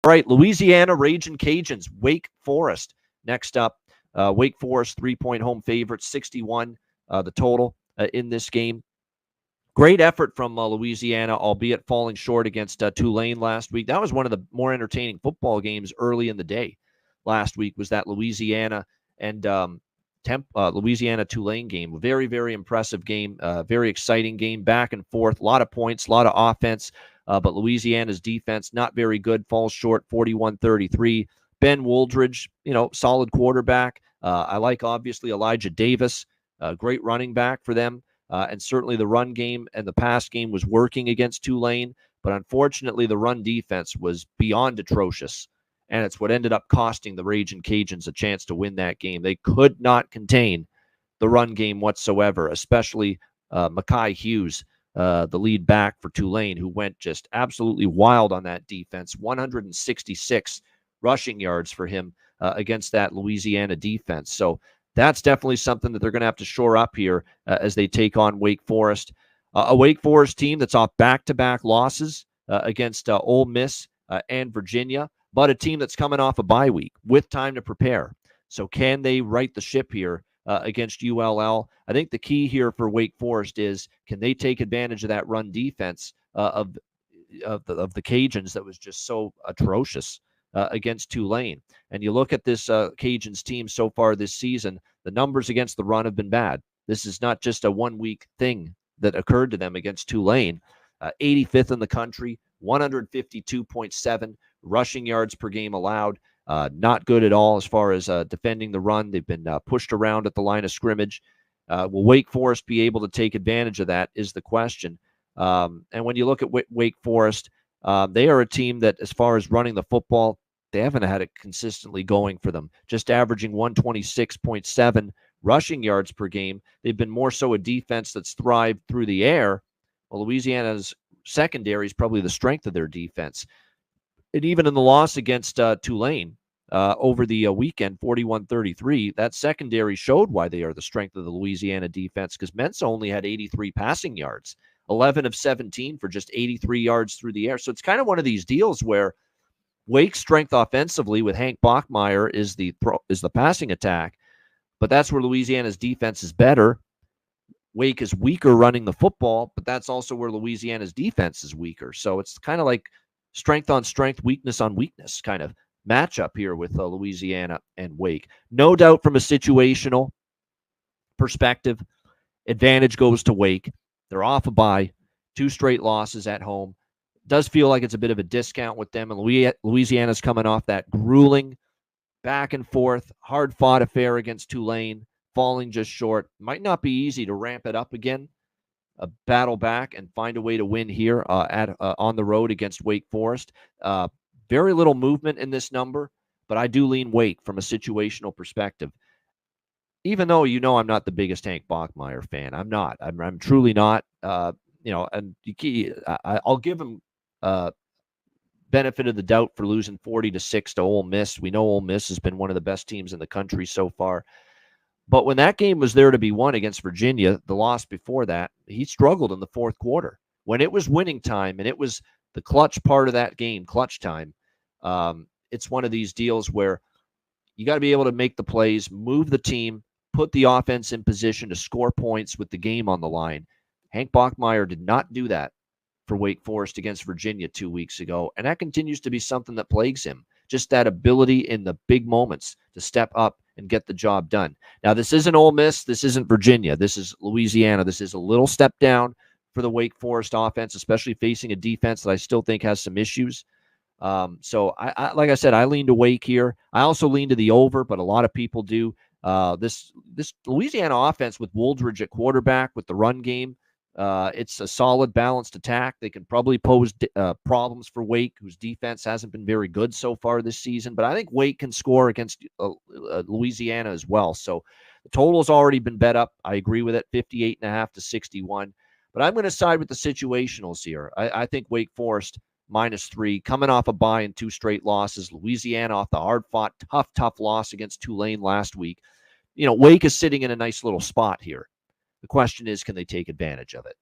All right, Louisiana Ragin' Cajuns, Wake Forest. Next up, Wake Forest 3-point home favorite, 61 the total in this game. Great effort from Louisiana, albeit falling short against Tulane last week. That was one of the more entertaining football games early in the day last week, was that Louisiana and Louisiana-Tulane game. Very, very impressive game, very exciting game, back and forth, a lot of points, a lot of offense, but Louisiana's defense not very good, falls short 41-33. Ben Wooldridge, solid quarterback. I like, obviously, Elijah Davis, great running back for them. And certainly the run game and the pass game was working against Tulane, but unfortunately the run defense was beyond atrocious, and it's what ended up costing the Ragin' Cajuns a chance to win that game. They could not contain the run game whatsoever, especially Mekhi Hughes, the lead back for Tulane, who went just absolutely wild on that defense. 166 rushing yards for him against that Louisiana defense. So that's definitely something that they're going to have to shore up here as they take on Wake Forest. A Wake Forest team that's off back-to-back losses against Ole Miss and Virginia, but a team that's coming off a bye week with time to prepare. So can they right the ship here against ULL? I think the key here for Wake Forest is, can they take advantage of that run defense of the Cajuns that was just so atrocious against Tulane? And you look at this Cajuns team so far this season, the numbers against the run have been bad. This is not just a one-week thing that occurred to them against Tulane. 85th in the country, 152.7 rushing yards per game allowed. Not good at all as far as defending the run. They've been pushed around at the line of scrimmage. Will Wake Forest be able to take advantage of that is the question. And when you look at Wake Forest, they are a team that, as far as running the football, they haven't had it consistently going for them, just averaging 126.7 rushing yards per game. They've been more so a defense that's thrived through the air. Well, Louisiana's secondary is probably the strength of their defense. And even in the loss against Tulane over the weekend, 41-33, that secondary showed why they are the strength of the Louisiana defense, because Mensah only had 83 passing yards, 11 of 17 for just 83 yards through the air. So it's kind of one of these deals where Wake's strength offensively with Hank Bachmeier is the passing attack, but that's where Louisiana's defense is better. Wake is weaker running the football, but that's also where Louisiana's defense is weaker. So it's kind of like strength on strength, weakness on weakness kind of matchup here with Louisiana and Wake. No doubt from a situational perspective, advantage goes to Wake. They're off a bye, 2 straight losses at home. Does feel like it's a bit of a discount with them, and Louisiana's coming off that grueling back and forth, hard-fought affair against Tulane, falling just short. Might not be easy to ramp it up again, battle back, and find a way to win here on the road against Wake Forest. Very little movement in this number, but I do lean Wake from a situational perspective. Even though I'm not the biggest Hank Bachmeier fan. I'm not. I'm truly not. And I'll give him benefit of the doubt for losing 40-6 to Ole Miss. We know Ole Miss has been one of the best teams in the country so far. But when that game was there to be won against Virginia, the loss before that, he struggled in the fourth quarter. When it was winning time and it was the clutch part of that game, clutch time, it's one of these deals where you got to be able to make the plays, move the team, put the offense in position to score points with the game on the line. Hank Bachmeier did not do that for Wake Forest against Virginia 2 weeks ago, and that continues to be something that plagues him. Just that ability in the big moments to step up and get the job done. Now, this isn't Ole Miss. This isn't Virginia. This is Louisiana. This is a little step down for the Wake Forest offense, especially facing a defense that I still think has some issues. So, I like I said, I lean to Wake here. I also lean to the over, but a lot of people do. This Louisiana offense with Wooldridge at quarterback with the run game, it's a solid, balanced attack. They can probably pose problems for Wake, whose defense hasn't been very good so far this season. But I think Wake can score against Louisiana as well. So the total's already been bet up. I agree with it, 58.5 to 61. But I'm going to side with the situationals here. I think Wake Forest -3, coming off a bye and 2 straight losses. Louisiana off the hard-fought, tough loss against Tulane last week. Wake is sitting in a nice little spot here. The question is, can they take advantage of it?